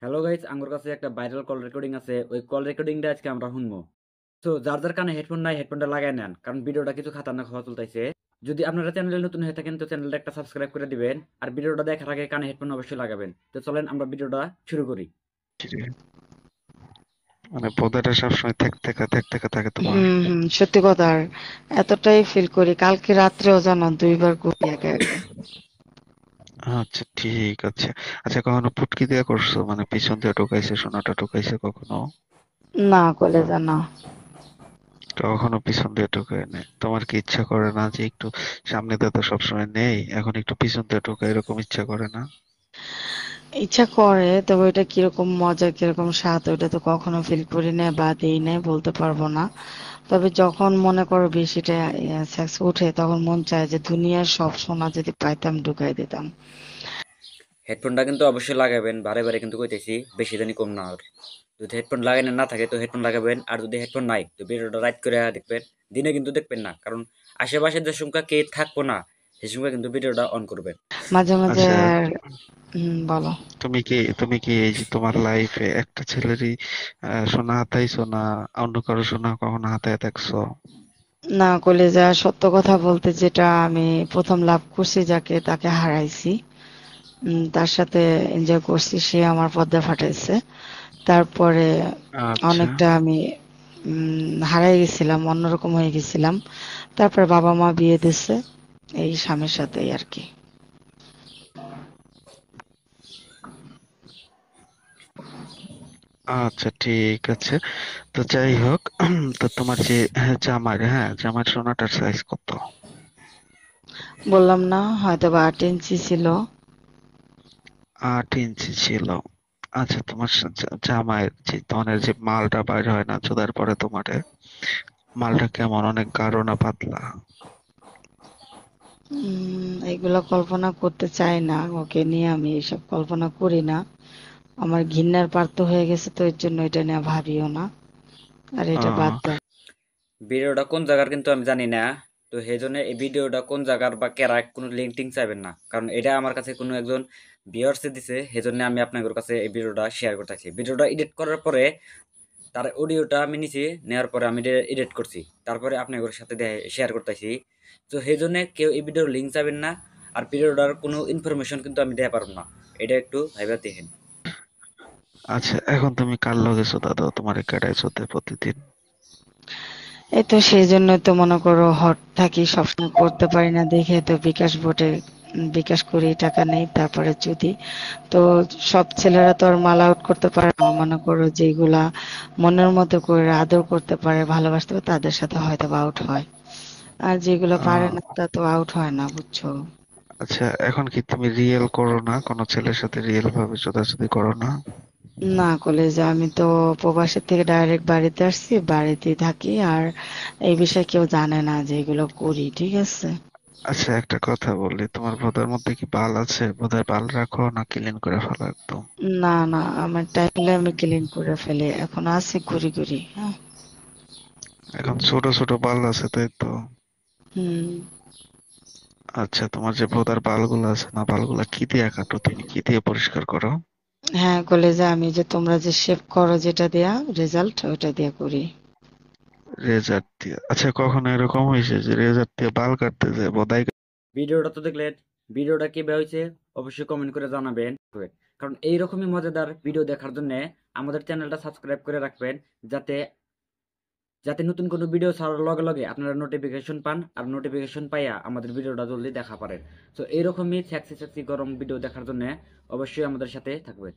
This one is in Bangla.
হ্যালো গাইস, আমার কাছে একটা ভাইরাল কল রেকর্ডিং আছে। ওই কল রেকর্ডিংটা আজকে আমরা শুনবো। তো যার যার কানে হেডফোন নাই, হেডফোনটা লাগাই নেন, কারণ ভিডিওটা কিছু খাতারনাক হওয়া চলতেছে। যদি আপনারা চ্যানেলে নতুন হয়ে থাকেন তো চ্যানেলটা একটা সাবস্ক্রাইব করে দিবেন, আর ভিডিওটা দেখার আগে কানে হেডফোন অবশ্যই লাগাবেন। তো চলেন আমরা ভিডিওটা শুরু করি। কিরে, মানে পদাটা সবসময় থেক থেকে থাকে তোমার। সত্যি কথা। আর এতটাই ফিল করি, কালকে রাত্রেও জানো ২ বার করি একা একা। আচ্ছা, ঠিক আছে। আচ্ছা, কখনো পুটকি দিয়ে করছো? মানে পিছন দিয়ে ঢুকাইছে, সোনাটা ঢুকাইছে কখনো? না কলেজা না। কখনো পিছন দিয়ে ঢুকায় নেই? তোমার কি ইচ্ছা করে না যে একটু সামনে দিয়ে তো সবসময় নেই, এখন একটু পিছন দিয়ে ঢুকাই, এরকম ইচ্ছা করে না? ইচ্ছা করে, তবে ওটা কিরকম মজা কিরকম স্বাদ ওটা তো কখনো ফিল করি না বা দিই নাই, বলতে পারবো না। তবে যখন মনে করো বেশিটা সেক্স উঠে তখন মন চায় যে দুনিয়ার সব সোনা যদি পাইতাম ঢুকাই দিতাম। হেডফোনটা কিন্তু অবশ্যই লাগাবেন, বারে বারে কিন্তু কইতেছি, বেশি জানি কম না আর। যদি হেডফোন লাগানো না থাকে তো হেডফোন লাগাবেন, আর যদি হেডফোন নাই তো ভিডিওটা রাইট করে দেখবেন। দিনে কিন্তু দেখবেন না, কারণ আশেপাশে যে সংখ্যা কে থাকবো না সেই সংখ্যা কিন্তু ভিডিওটা অন করবেন। মাঝে মাঝে আচ্ছা, আর বলো। তুমি কি এই যে তোমার লাইফে একটা ছেলেরই সোনা হাতাইছো, না অন্য কারো সোনা কখনো হাতায় দেখছো? না কলেজা, সত্য কথা বলতে যেটা আমি প্রথম লাভ করছি যাকে, তাকে হারাইছি। তার সাথে এনজয় করছি, সে আমার পর্দা ফাটাইছে। তারপরে আচ্ছা, অনেকটা আমি হারাই গেছিলাম, অন্যরকম হয়ে গেছিলাম। তারপরে বাবা মা বিয়ে দিছে এই স্বামীর সাথেই আর কি। আচ্ছা, ঠিক আছে। তো যাই হোক, তো তোমার যে জামার সোনাটার সাইজ কত? বললাম না, হয়তো বা 8 ইঞ্চি ছিল। 8 ইঞ্চি ছিল। আচ্ছা, তোমার জামাইয়ের যে ধরনের যে মালটা বাইর হয় না চোদার পরে তোমারে, মালটা কেমন, অনেক গাঢ় না পাতলা? এগুলো কল্পনা করতে চাই না, ওকে নিয়ে আমি এসব কল্পনা করি না। আমার ঘৃণার পার্থ হয়ে গেছে, তো এর জন্য এটা নিয়ে ভাবিও না। আর এটা বাদ আহ দাও। ভিডিওটা কোন জায়গার কিন্তু আমি জানি না। তো সেই জন্য এই ভিডিওটা কোন জায়গার বা কেরা কোনো লিঙ্ক টিঙ্ক চাইবেন না, কারণ এটা আমার কাছে কোনো একজন ভিউয়ার্সে দিছে, সেই জন্য আমি আপনাদের কাছে এই ভিডিওটা শেয়ার করতেছি। ভিডিওটা এডিট করার পরে তার অডিওটা আমি নিছি, নেওয়ার পরে আমি এডিট করছি, তারপরে আপনাদের সাথে শেয়ার করতেছি। তো সেই জন্য কেউ এই ভিডিওর লিঙ্ক চাইবেন না, আর ভিডিওটার কোনো ইনফরমেশন কিন্তু আমি দেওয়া পারবো না। এটা একটু ভাইবা দেখেন। আচ্ছা, এখন তুমি কার লগে চোদা দাও? তোমার কেডাই চোদে প্রতিদিন? এই তো সেই জন্য তো মনে করো হট থাকি, সবসময় করতে পারি না দেখে তো বিকাশ বোর্ডে বিকাশ করি, টাকা নেই তারপরে যদি। তো সব ছেলেরা তো আর মাল আউট করতে পারে না, মনে করো যেগুলা মনের মতো করে আদর করতে পারে, ভালোবাসতে পারে, তাদের সাথে হয়তো আউট হয়। আর যেগুলো পারে আহ না তা তো আউট হয় না, বুঝছো। আচ্ছা, এখন কি তুমি রিয়েল করো না? কোনো ছেলের সাথে রিয়েল ভাবে চোদাচুদি করো না? না কলেজে, আমি তো প্রবাসের থেকে ডাইরেক্ট বাড়িতে আসছি, বাড়িতেই থাকি। আর এই বিষয়ে কেউ জানে না যে এগুলো করি, ঠিক আছে। আচ্ছা, একটা কথা বললি, তোমার ভোদার মধ্যে কি বাল আছে? ভোদার বাল রাখো না ক্লিন করে ফেলো একদম? না না, আমার টাইমলে আমি ক্লিন করে ফেলি, এখন আছে ঘুরি ঘুরি, হ্যাঁ। এখন ছোট ছোট বাল আছে, তাই তো? হুম। আচ্ছা, তোমার যে ভোদার বালগুলো আছে না, বালগুলা কি দিয়ে কাটো? তুমি কি দিয়ে পরিষ্কার করো? হ্যাঁ কলেজে, আমি যে তোমরা যে শেভ করো যেটা দেয়া রেজাল্ট, ওটা দিয়ে করি। রেজার দিয়ে? আচ্ছা, কখনো এরকম হয়েছে যে রেজার দিয়ে বাল কাটতে যায় বদাই? ভিডিওটা তো দেখলেন, ভিডিওটা কি হয়েছে অবশ্যই কমেন্ট করে জানাবেন। কারণ এইরকমই মজাদার ভিডিও দেখার জন্য আমাদের চ্যানেলটা সাবস্ক্রাইব করে রাখবেন, যাতে যাতে নতুন কোনো ভিডিও ছাড়ার লগে লগে আপনারা নোটিফিকেশন পান, আর নোটিফিকেশন পাইয়া আমাদের ভিডিওটা জলদি দেখা পারেন। তো এইরকমই সেক্সি সেক্সি গরম ভিডিও দেখার জন্য অবশ্যই আমাদের সাথে থাকবেন।